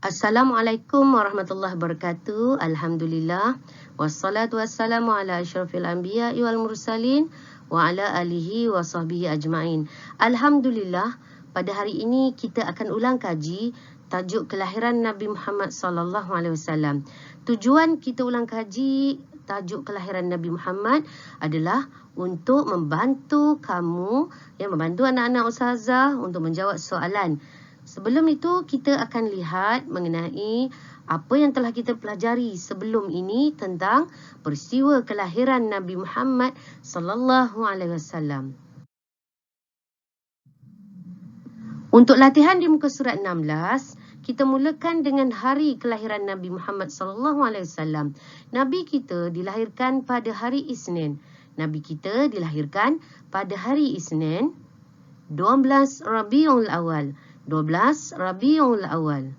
Assalamualaikum warahmatullahi wabarakatuh. Alhamdulillah. Wassalatu wassalamu ala asyrafil anbiya wal mursalin wa ala alihi wa sahbihi ajma'in. Alhamdulillah, pada hari ini kita akan ulang kaji tajuk kelahiran Nabi Muhammad sallallahu alaihi wasallam. Tujuan kita ulang kaji tajuk kelahiran Nabi Muhammad adalah untuk membantu kamu, membantu anak-anak ustazah untuk menjawab soalan. Sebelum itu, kita akan lihat mengenai apa yang telah kita pelajari sebelum ini tentang peristiwa kelahiran Nabi Muhammad sallallahu alaihi wasallam. Untuk latihan di muka surat 16, kita mulakan dengan hari kelahiran Nabi Muhammad sallallahu alaihi wasallam. Nabi kita dilahirkan pada hari Isnin. Nabi kita dilahirkan pada hari Isnin 12 Rabiul Awal. 12 Rabiul Awal.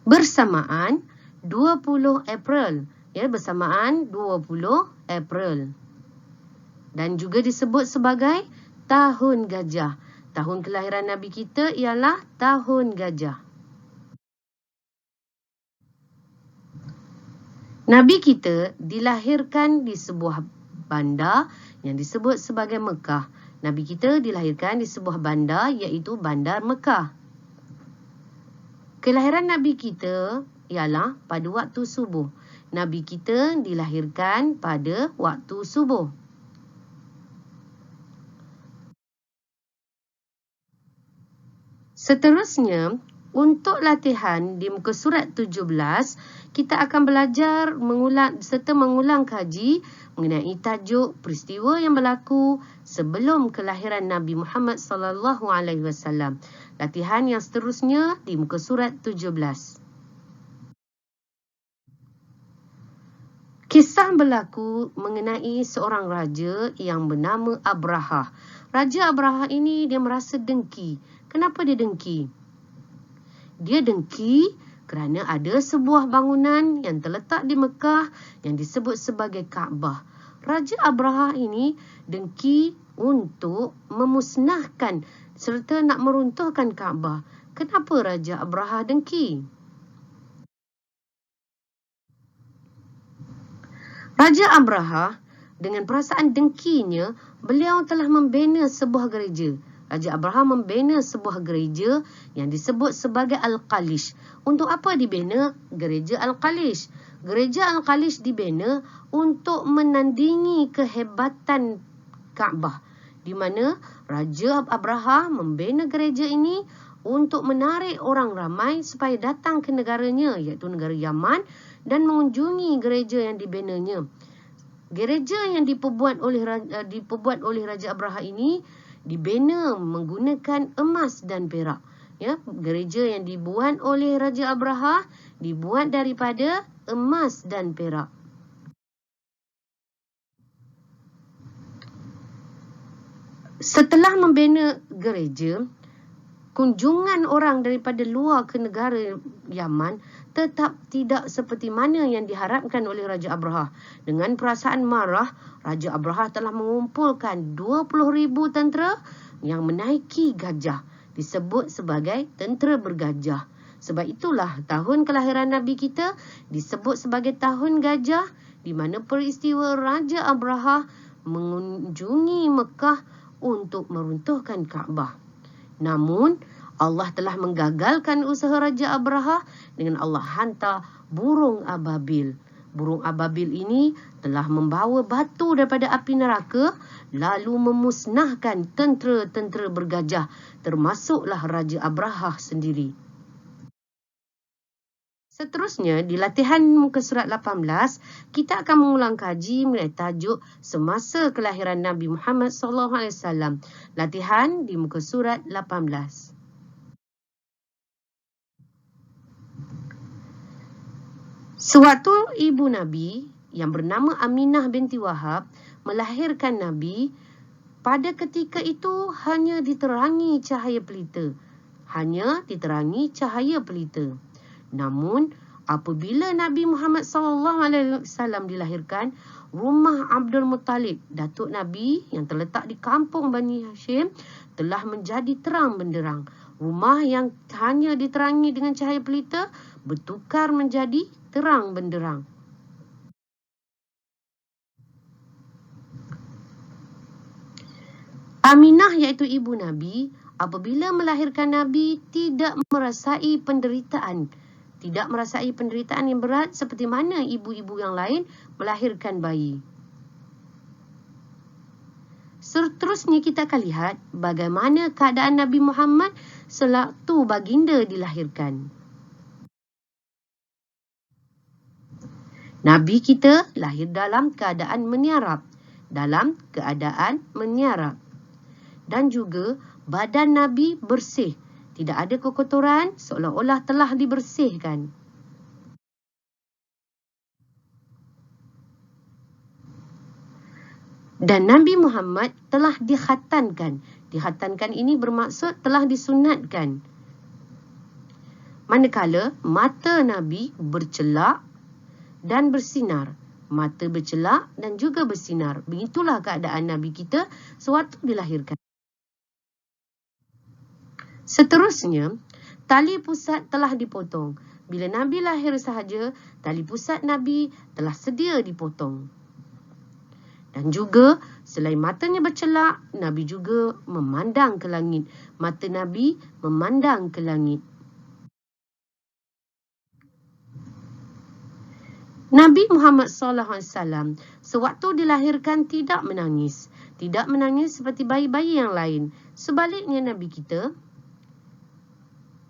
Bersamaan 20 April. Bersamaan 20 April. Dan juga disebut sebagai Tahun Gajah. Tahun kelahiran Nabi kita ialah Tahun Gajah. Nabi kita dilahirkan di sebuah bandar yang disebut sebagai Mekah. Nabi kita dilahirkan di sebuah bandar iaitu Bandar Mekah. Kelahiran Nabi kita ialah pada waktu subuh. Nabi kita dilahirkan pada waktu subuh. Seterusnya, untuk latihan di muka surat 17, kita akan belajar mengulang kaji mengenai tajuk peristiwa yang berlaku sebelum kelahiran Nabi Muhammad sallallahu alaihi wasallam. Latihan yang seterusnya di muka surat 17. Kisah berlaku mengenai seorang raja yang bernama Abrahah. Raja Abrahah ini dia merasa dengki. Kenapa dia dengki? Dia dengki kerana ada sebuah bangunan yang terletak di Mekah yang disebut sebagai Kaabah. Raja Abrahah ini dengki untuk memusnahkan serta nak meruntuhkan Kaabah. Kenapa Raja Abrahah dengki? Raja Abrahah dengan perasaan dengkinya, beliau telah membina sebuah gereja. Raja Abraham membina sebuah gereja yang disebut sebagai Al-Qalish. Untuk apa dibina gereja Al-Qalish? Gereja Al-Qalish dibina untuk menandingi kehebatan Kaabah, di mana Raja Abraham membina gereja ini untuk menarik orang ramai supaya datang ke negaranya, iaitu negara Yaman, dan mengunjungi gereja yang dibinanya. Gereja yang diperbuat oleh Raja Abraham ini dibina menggunakan emas dan perak. Gereja yang dibuat oleh Raja Abraham dibuat daripada emas dan perak. Setelah membina gereja, kunjungan orang daripada luar ke negara Yaman tetap tidak seperti mana yang diharapkan oleh Raja Abraham. Dengan perasaan marah, Raja Abraham telah mengumpulkan 20,000 tentera yang menaiki gajah. Disebut sebagai tentera bergajah. Sebab itulah tahun kelahiran Nabi kita disebut sebagai Tahun Gajah, di mana peristiwa Raja Abraham mengunjungi Mekah untuk meruntuhkan Kaabah. Namun, Allah telah menggagalkan usaha Raja Abraham dengan Allah hantar burung ababil. Burung ababil ini telah membawa batu daripada api neraka lalu memusnahkan tentera-tentera bergajah, termasuklah Raja Abraham sendiri. Seterusnya, di latihan muka surat 18, kita akan mengulang kaji mengenai tajuk semasa kelahiran Nabi Muhammad SAW. Latihan di muka surat 18. Sewaktu ibu Nabi yang bernama Aminah binti Wahab melahirkan Nabi, pada ketika itu hanya diterangi cahaya pelita. Namun, apabila Nabi Muhammad SAW dilahirkan, rumah Abdul Muttalib, datuk Nabi yang terletak di kampung Bani Hashim, telah menjadi terang benderang. Rumah yang hanya diterangi dengan cahaya pelita bertukar menjadi terang benderang. Aminah iaitu ibu Nabi, apabila melahirkan Nabi tidak merasai penderitaan. Tidak merasai penderitaan yang berat seperti mana ibu-ibu yang lain melahirkan bayi. Seterusnya kita akan lihat bagaimana keadaan Nabi Muhammad sewaktu baginda dilahirkan. Nabi kita lahir dalam keadaan meniarap. Dan juga badan Nabi bersih. Tidak ada kekotoran, seolah-olah telah dibersihkan. Dan Nabi Muhammad telah dikhatankan. Dikhatankan ini bermaksud telah disunatkan. Manakala mata Nabi bercelak dan bersinar. Mata bercelak dan juga bersinar. Begitulah keadaan Nabi kita sewaktu dilahirkan. Seterusnya, tali pusat telah dipotong. Bila Nabi lahir sahaja, tali pusat Nabi telah sedia dipotong. Dan juga, selain matanya bercelak, Nabi juga memandang ke langit. Mata Nabi memandang ke langit. Nabi Muhammad SAW sewaktu dilahirkan tidak menangis. Tidak menangis seperti bayi-bayi yang lain. Sebaliknya Nabi kita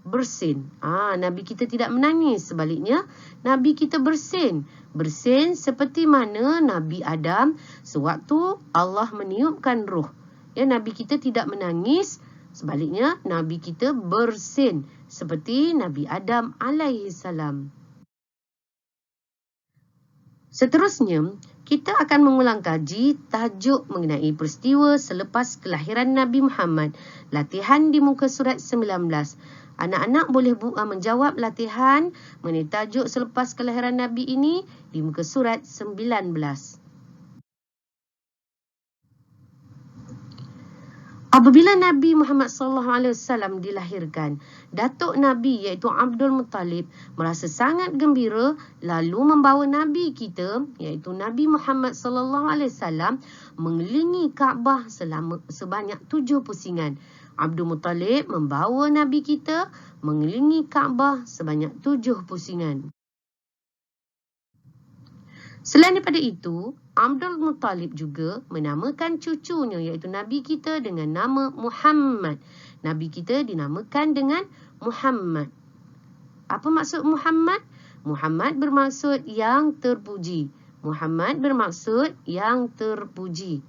bersin. Nabi kita tidak menangis. Sebaliknya, Nabi kita bersin. Bersin seperti mana Nabi Adam sewaktu Allah meniupkan roh. Ya, Nabi kita tidak menangis. Sebaliknya, Nabi kita bersin seperti Nabi Adam alaihissalam. Seterusnya, kita akan mengulang kaji tajuk mengenai peristiwa selepas kelahiran Nabi Muhammad. Latihan di muka surat 19. Anak-anak boleh menjawab latihan mengenai tajuk selepas kelahiran Nabi ini di muka surat 19. Apabila Nabi Muhammad SAW dilahirkan, datuk Nabi iaitu Abdul Muttalib merasa sangat gembira lalu membawa Nabi kita iaitu Nabi Muhammad SAW mengelilingi Kaabah sebanyak 7 pusingan. Abdul Muttalib membawa Nabi kita mengelilingi Kaabah sebanyak 7 pusingan. Selain daripada itu, Abdul Muttalib juga menamakan cucunya iaitu Nabi kita dengan nama Muhammad. Nabi kita dinamakan dengan Muhammad. Apa maksud Muhammad? Muhammad bermaksud yang terpuji. Muhammad bermaksud yang terpuji.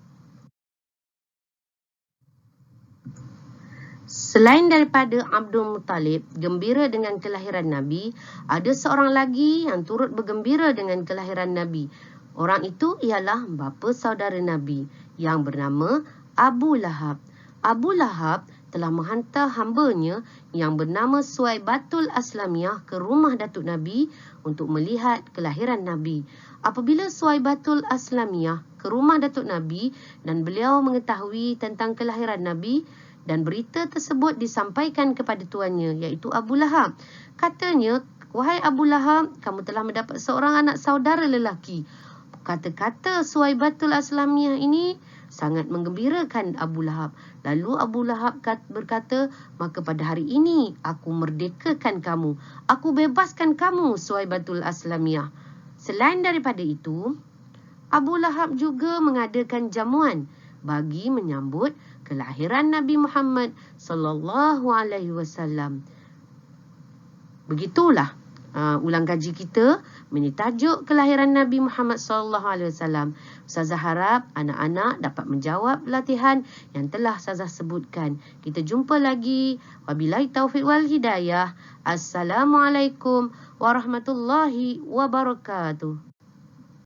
Selain daripada Abdul Muttalib gembira dengan kelahiran Nabi, ada seorang lagi yang turut bergembira dengan kelahiran Nabi. Orang itu ialah bapa saudara Nabi yang bernama Abu Lahab. Abu Lahab telah menghantar hambanya yang bernama Suwaibatul Aslamiyah ke rumah Datuk Nabi untuk melihat kelahiran Nabi. Apabila Suwaibatul Aslamiyah ke rumah Datuk Nabi dan beliau mengetahui tentang kelahiran Nabi, dan berita tersebut disampaikan kepada tuannya, iaitu Abu Lahab. Katanya, wahai Abu Lahab, kamu telah mendapat seorang anak saudara lelaki. Kata-kata Suwaibatul Aslamiyah ini sangat menggembirakan Abu Lahab. Lalu Abu Lahab berkata, maka pada hari ini aku merdekakan kamu. Aku bebaskan kamu, Suwaibatul Aslamiyah. Selain daripada itu, Abu Lahab juga mengadakan jamuan bagi menyambut kelahiran Nabi Muhammad sallallahu alaihi wasallam. Begitulah ulang kaji kita mengenai tajuk kelahiran Nabi Muhammad sallallahu alaihi wasallam. Ustazah harap anak-anak dapat menjawab latihan yang telah Ustazah sebutkan. Kita jumpa lagi. Wabillahi taufiq wal hidayah. Assalamualaikum warahmatullahi wabarakatuh.